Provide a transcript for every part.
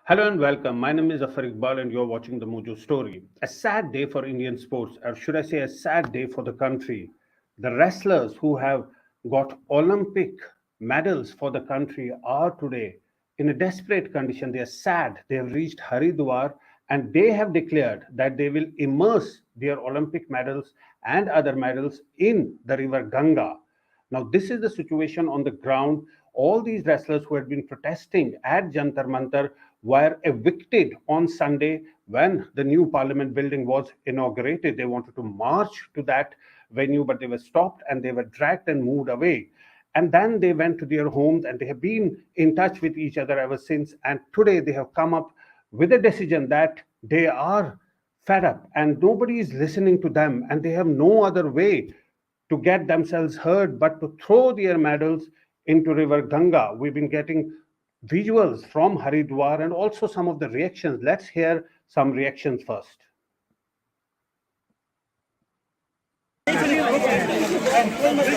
Hello and welcome. My name is Haridwar and you're watching the Mojo Story. A sad day for Indian sports, or should I say a sad day for the country. The wrestlers who have got Olympic medals for the country are today in a desperate condition. They are sad. They have reached Haridwar and they have declared that they will immerse their Olympic medals and other medals in the river Ganga. Now, this is the situation on the ground. All these wrestlers who had been protesting at Jantar Mantar were evicted on Sunday when the new parliament building was inaugurated. They wanted to march to that venue, but they were stopped and they were dragged and moved away. And then they went to their homes and they have been in touch with each other ever since. And today they have come up with a decision that they are fed up and nobody is listening to them and they have no other way to get themselves heard but to throw their medals into river Ganga. We've been getting visuals from Haridwar and also some of the reactions. Let's hear some reactions first.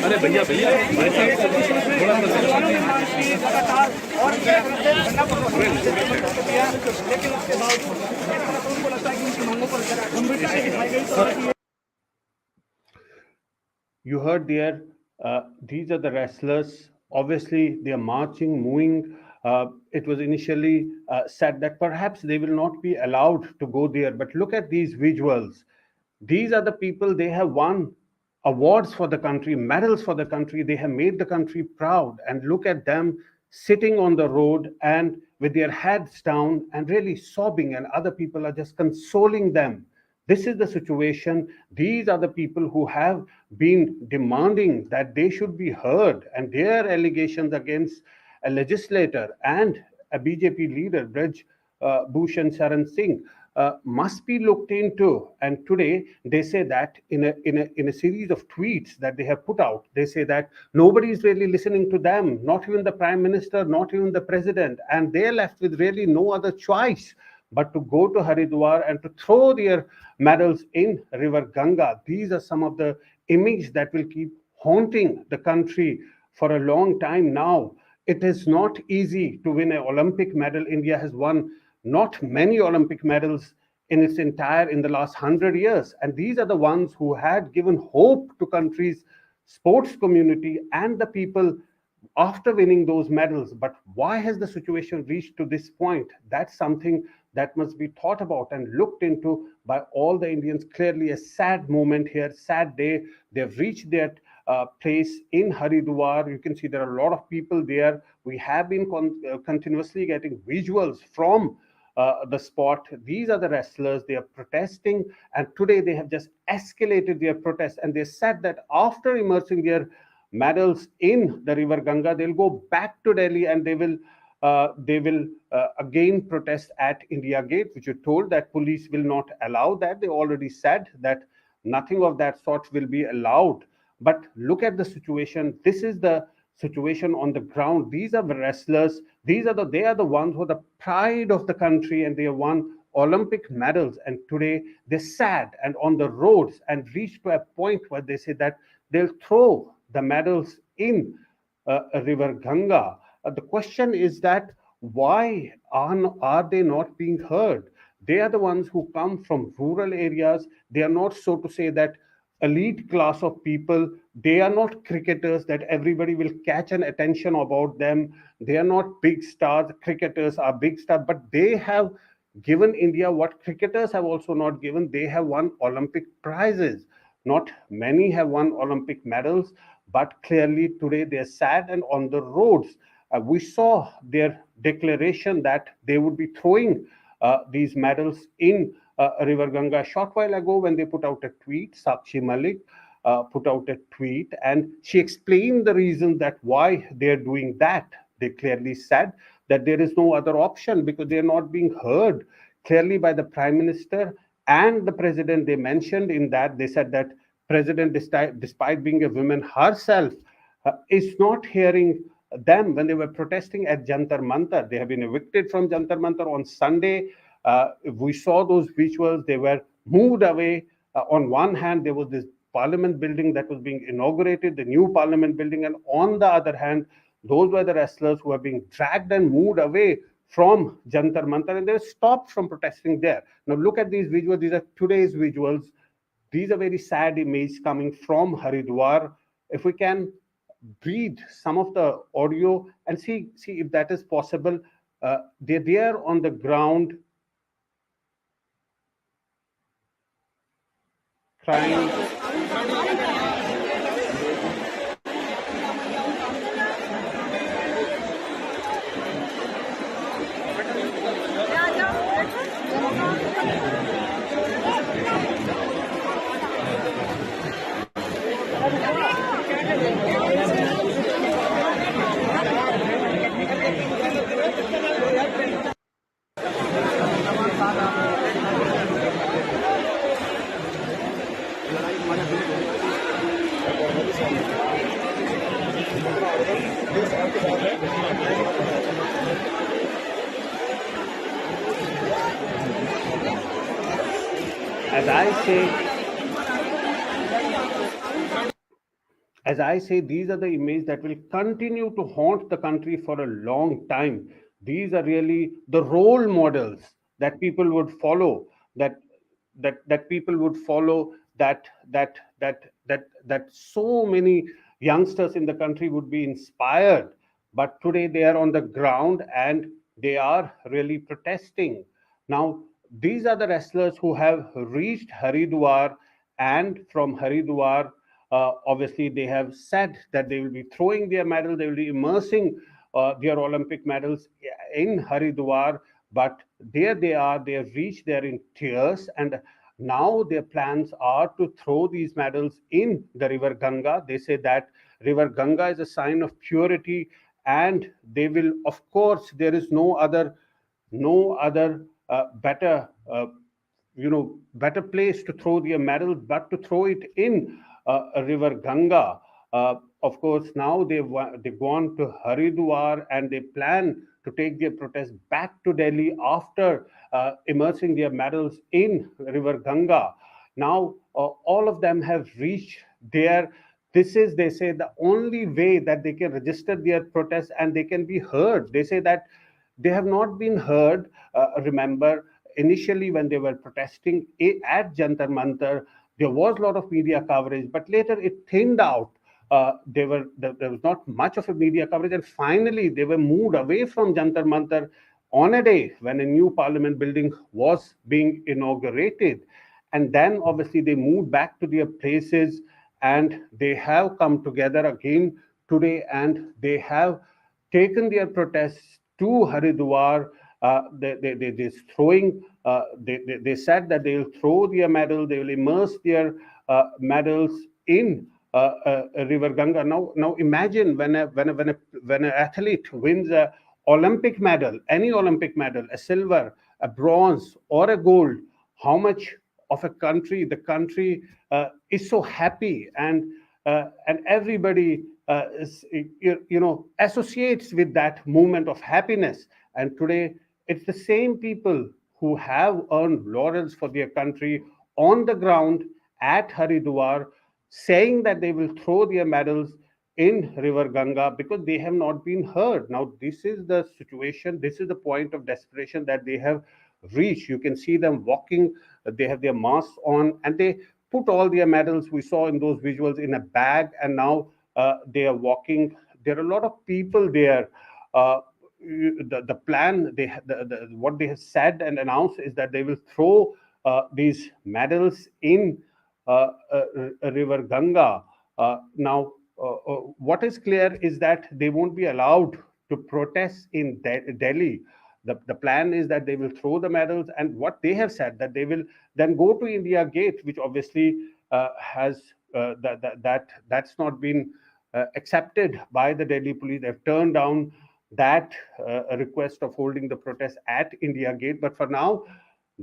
अरे भैया भैया भाई साहब You heard there, these are the wrestlers. Obviously, they are marching, moving. It was initially said that perhaps they will not be allowed to go there. But look at these visuals. These are the people, they have won awards for the country, medals for the country. They have made the country proud. And look at them sitting on the road and with their heads down and really sobbing, and other people are just consoling them. This is the situation. These are the people who have been demanding that they should be heard, and their allegations against a legislator and a BJP leader, Braj Bhushan Sharan Singh, must be looked into. And today they say that in a series of tweets that they have put out, they say that nobody is really listening to them, not even the prime minister, not even the president, and they're left with really no other choice but to go to Haridwar and to throw their medals in river Ganga. These are some of the images that will keep haunting the country for a long time now. It is not easy to win an Olympic medal. India has won not many Olympic medals in the last 100 years, and these are the ones who had given hope to countries, sports community, and the people after winning those medals. But why has the situation reached to this point? That's something that must be thought about and looked into by all the Indians. Clearly, a sad moment here, sad day. They've reached that place in Haridwar. You can see there are a lot of people there. We have been continuously getting visuals from the spot. These are the wrestlers. They are protesting, and today they have just escalated their protest. And they said that after immersing their medals in the river Ganga, they'll go back to Delhi and they will again protest at India Gate, which you told that police will not allow that. They already said that nothing of that sort will be allowed. But look at the situation. This is the situation on the ground. These are the wrestlers. They are the ones who are the pride of the country, and they have won Olympic medals. And today they're sad and on the roads and reached to a point where they say that they'll throw the medals in river Ganga. The question is that why are they not being heard? They are the ones who come from rural areas. They are not, so to say, that elite class of people. They are not cricketers that everybody will catch an attention about them. They are not big stars. Cricketers are big stars, but they have given India what cricketers have also not given. They have won Olympic prizes. Not many have won Olympic medals, but clearly today they're sad and on the roads. We saw their declaration that they would be throwing these medals in river Ganga a short while ago when they put out a tweet. Sakshi Malik put out a tweet and she explained the reason that why they're doing that. They clearly said that there is no other option because they're not being heard clearly by the prime minister and the president. They mentioned in that, they said that president, despite being a woman herself, is not hearing them when they were protesting at Jantar Mantar. They have been evicted from Jantar Mantar on Sunday. We saw those visuals. They were moved away. On one hand, there was this parliament building that was being inaugurated, the new parliament building, and on the other hand, those were the wrestlers who were being dragged and moved away from Jantar Mantar, and they stopped from protesting there. Now look at these visuals. These are today's visuals. These are very sad images coming from Haridwar. If we can read some of the audio and see if that is possible. They're there on the ground crying. As I say, as I say, these are the images that will continue to haunt the country for a long time. These are really the role models that people would follow. That that people would follow. That so many youngsters in the country would be inspired. But today they are on the ground and they are really protesting. Now these are the wrestlers who have reached Haridwar, and from Haridwar, obviously, they have said that they will be throwing their medal, they will be immersing their Olympic medals in Haridwar. But there they are, they have reached there in tears, and now their plans are to throw these medals in the river Ganga. They say that river Ganga is a sign of purity, and they will, of course, there is no other better better place to throw their medal but to throw it in river Ganga. Of course, now they've gone to Haridwar and they plan to take their protest back to Delhi after immersing their medals in river Ganga. Now all of them have reached there. This is, they say, the only way that they can register their protest and they can be heard. They say that they have not been heard. Remember, initially when they were protesting at Jantar Mantar, there was a lot of media coverage, but later it thinned out. There was not much of a media coverage, and finally they were moved away from Jantar Mantar on a day when a new parliament building was being inaugurated. And then obviously they moved back to their places and they have come together again today and they have taken their protests to Haridwar. They're throwing, they said that they will throw their medal, they will immerse their medals in river Ganga. Now imagine when an athlete wins a Olympic medal, any Olympic medal, a silver, a bronze, or a gold, how much of a country the country is so happy, and everybody associates with that moment of happiness. And today it's the same people who have earned laurels for their country on the ground at Haridwar, saying that they will throw their medals in river Ganga because they have not been heard. Now this is the situation, this is the point of desperation that they have reached. You can see them walking, they have their masks on, and they put all their medals we saw in those visuals in a bag, and now they are walking. There are a lot of people there. The plan, what they have said and announced is that they will throw these medals in river Ganga. What is clear is that they won't be allowed to protest in Delhi. The plan is that they will throw the medals, and what they have said that they will then go to India Gate, which obviously has that's not been accepted by the Delhi police. They've turned down that request of holding the protest at India Gate. But for now,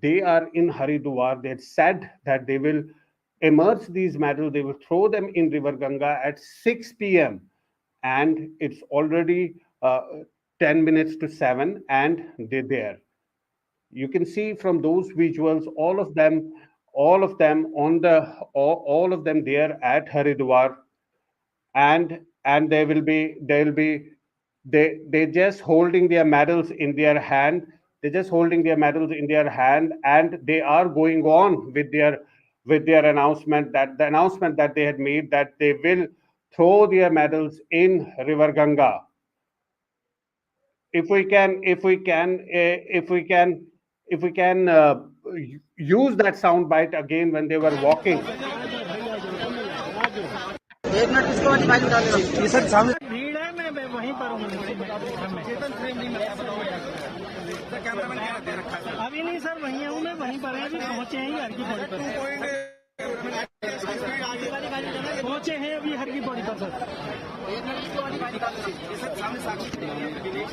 they are in Haridwar. They said that they will immerse these medals, they will throw them in river Ganga at 6 p.m. And it's already 10 minutes to 7, and they're there. You can see from those visuals, all of them on the all of them there at Haridwar, and there will be they just holding their medals in their hand. They're just holding their medals in their hand, and they are going on with their announcement, that the announcement that they had made, that they will throw their medals in River Ganga. If we can use that sound bite again when they were walking. एक minute इसको दिखाई नहीं डालेगा ये sir सामने भीड़ है मैं वहीं पर हूँ चेतन फ्रेम नहीं मिला कैमरामैन क्या दे रखा है अभी नहीं सर वहीं हूँ मैं वहीं पर अभी पहुंचे हैं हर की पौड़ी पर पहुंचे हैं अभी हर की पौड़ी पर सर एक मिनट इसको दिखाई निकाल ये सर सामने साक्षी विनेश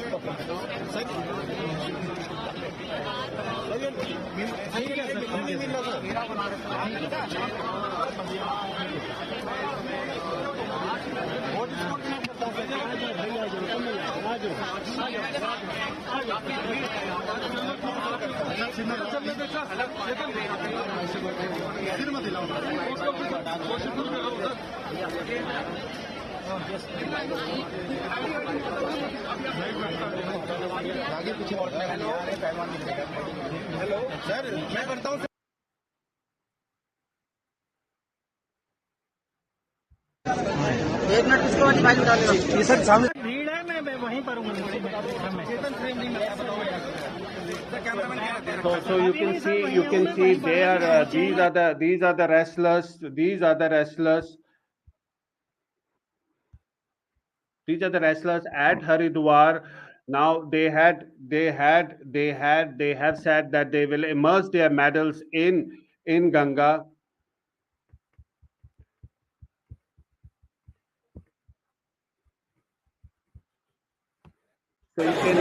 हेलो सर मैं करता हूँ एक मिनट इसको दिखाई नहीं डालेगा ये सर सामने भीड़ है मैं वहीं पर हूँ चेतन फ्रेम नहीं मिला So you can see there. These are the wrestlers. These are the wrestlers. These are the wrestlers at Haridwar. Now they have said that they will immerse their medals in Ganga. So you can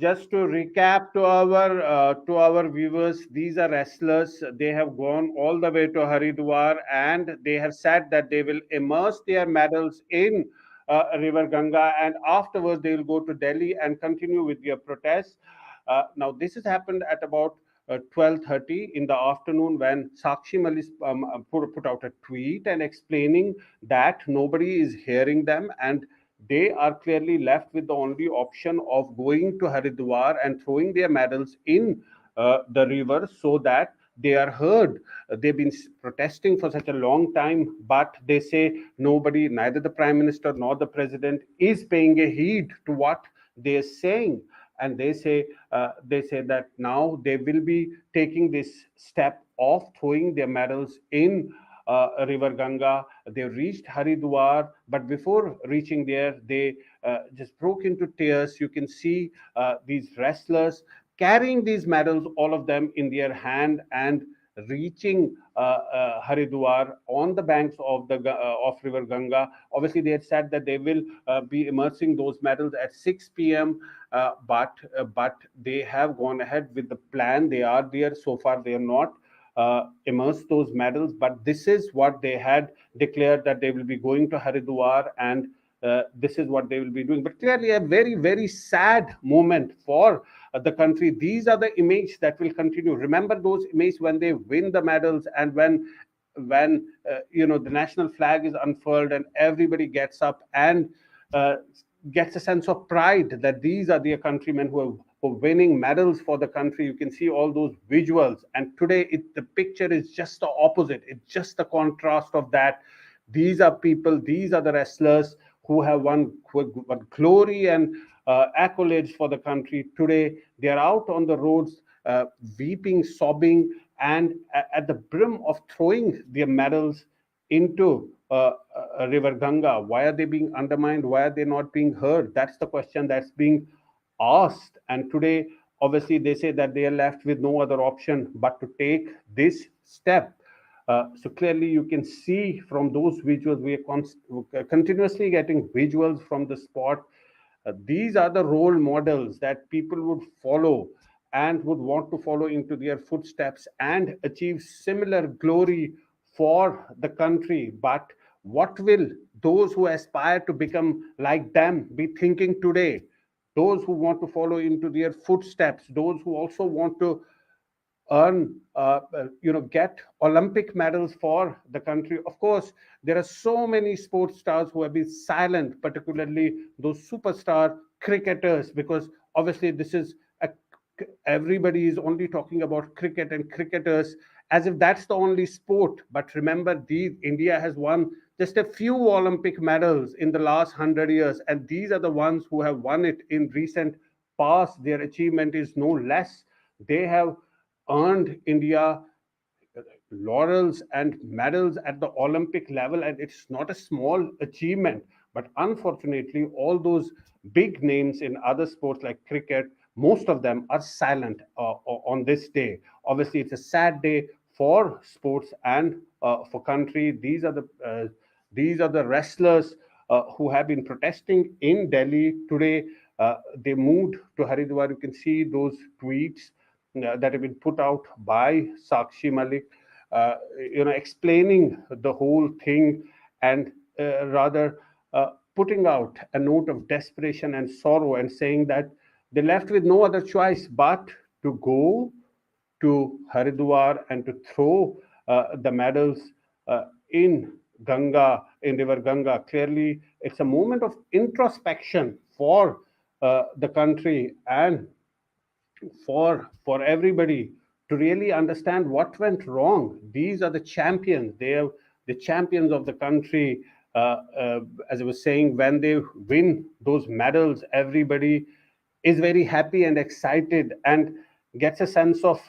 just to recap to our viewers, these are wrestlers. They have gone all the way to Haridwar, and they have said that they will immerse their medals in River Ganga, and afterwards they will go to Delhi and continue with their protests. Now this has happened at about 12:30 in the afternoon, when Sakshi Malik put out a tweet and explaining that nobody is hearing them, and they are clearly left with the only option of going to Haridwar and throwing their medals in the river so that they are heard. They've been protesting for such a long time, but they say nobody, neither the Prime Minister nor the President, is paying a heed to what they are saying. And they say that now they will be taking this step of throwing their medals in River Ganga. They reached Haridwar, but before reaching there, they just broke into tears. You can see these wrestlers carrying these medals, all of them in their hand, and reaching Haridwar on the banks of the of River Ganga. Obviously, they had said that they will be immersing those medals at 6 p.m. But they have gone ahead with the plan. They are there so far. They are not immerse those medals, but this is what they had declared, that they will be going to Haridwar, and this is what they will be doing. But clearly a very, very sad moment for the country. These are the images that will continue. Remember those images when they win the medals, and when the national flag is unfurled and everybody gets up and gets a sense of pride that these are their countrymen who are winning medals for the country. You can see all those visuals, and today the picture is just the opposite. It's just the contrast of that. These are people, these are the wrestlers who have won glory and accolades for the country. Today they are out on the roads, weeping, sobbing, and at the brim of throwing their medals into River Ganga. Why are they being undermined? Why are they not being heard? That's the question that's being asked. And today, obviously they say that they are left with no other option but to take this step. So clearly you can see from those visuals, we are continuously getting visuals from the spot. These are the role models that people would follow and would want to follow into their footsteps and achieve similar glory for the country. But what will those who aspire to become like them be thinking today? Those who want to follow into their footsteps, those who also want to earn, get Olympic medals for the country. Of course, there are so many sports stars who have been silent, particularly those superstar cricketers, because obviously this is a, everybody is only talking about cricket and cricketers as if that's the only sport. But remember, India has won just a few Olympic medals in the last 100 years, and these are the ones who have won it in recent past. Their achievement is no less. They have earned India laurels and medals at the Olympic level, and it's not a small achievement. But unfortunately, all those big names in other sports like cricket, most of them are silent on this day. Obviously, it's a sad day for sports and for country. These are the wrestlers who have been protesting in Delhi today. They moved to Haridwar. You can see those tweets that have been put out by Sakshi Malik, explaining the whole thing and rather putting out a note of desperation and sorrow and saying that they left with no other choice but to go to Haridwar and to throw the medals in Ganga, in River Ganga. Clearly, it's a moment of introspection for the country and for everybody to really understand what went wrong. These are the champions. They are the champions of the country. As I was saying, when they win those medals, everybody is very happy and excited and gets a sense of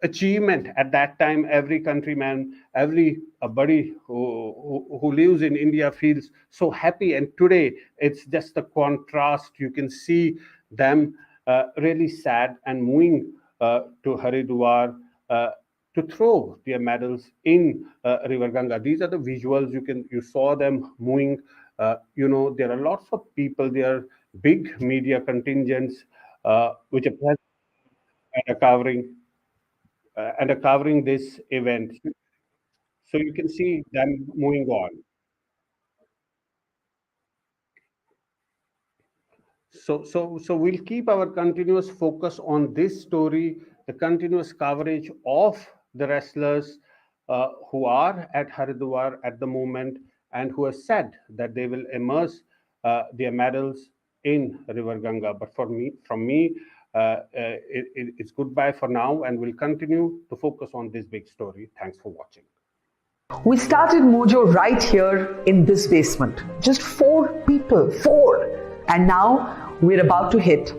achievement at that time. Every countryman, everybody who lives in India feels so happy. And today, it's just the contrast. You can see them really sad and moving to Haridwar to throw their medals in River Ganga. These are the visuals. You saw them moving. There are lots of people. There are big media contingents which are present and are covering this event. So you can see them moving on. So we'll keep our continuous focus on this story, the continuous coverage of the wrestlers who are at Haridwar at the moment and who have said that they will immerse their medals in River Ganga. But from me, it's goodbye for now, and we'll continue to focus on this big story. Thanks for watching. We started Mojo right here in this basement. Just 4 people, 4. And now we're about to hit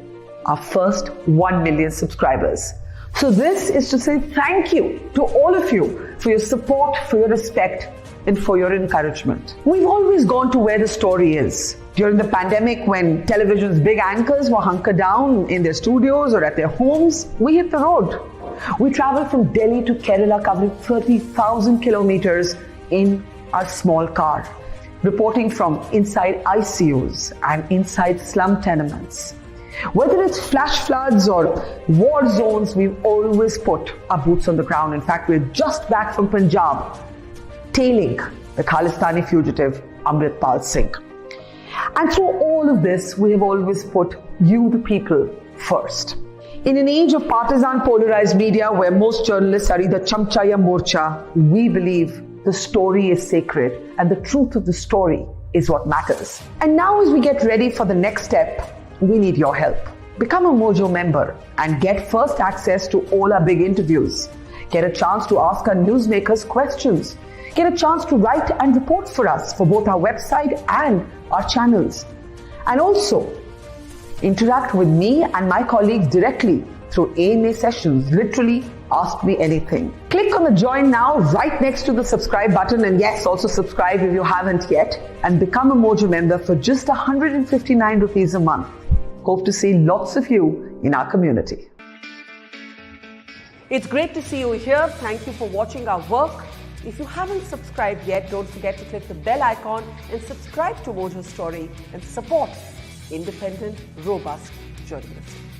our first 1 million subscribers. So this is to say thank you to all of you for your support, for your respect, and for your encouragement. We've always gone to where the story is. During the pandemic, when television's big anchors were hunkered down in their studios or at their homes, we hit the road. We traveled from Delhi to Kerala, covering 30,000 kilometers in our small car, reporting from inside ICUs and inside slum tenements. Whether it's flash floods or war zones, we've always put our boots on the ground. In fact, we're just back from Punjab, tailing the Khalistani fugitive Amritpal Singh. And through all of this, we have always put you, the people, first. In an age of partisan polarized media where most journalists are either chamcha ya morcha, we believe the story is sacred and the truth of the story is what matters. And now as we get ready for the next step, we need your help. Become a Mojo member and get first access to all our big interviews. Get a chance to ask our newsmakers questions. Get a chance to write and report for us for both our website and our channels. And also, interact with me and my colleagues directly through AMA sessions. Literally, ask me anything. Click on the join now right next to the subscribe button, and yes, also subscribe if you haven't yet, and become a Mojo member for just 159 rupees a month. Hope to see lots of you in our community. It's great to see you here. Thank you for watching our work. If you haven't subscribed yet, don't forget to click the bell icon and subscribe to Mojo Story and support independent, robust journalism.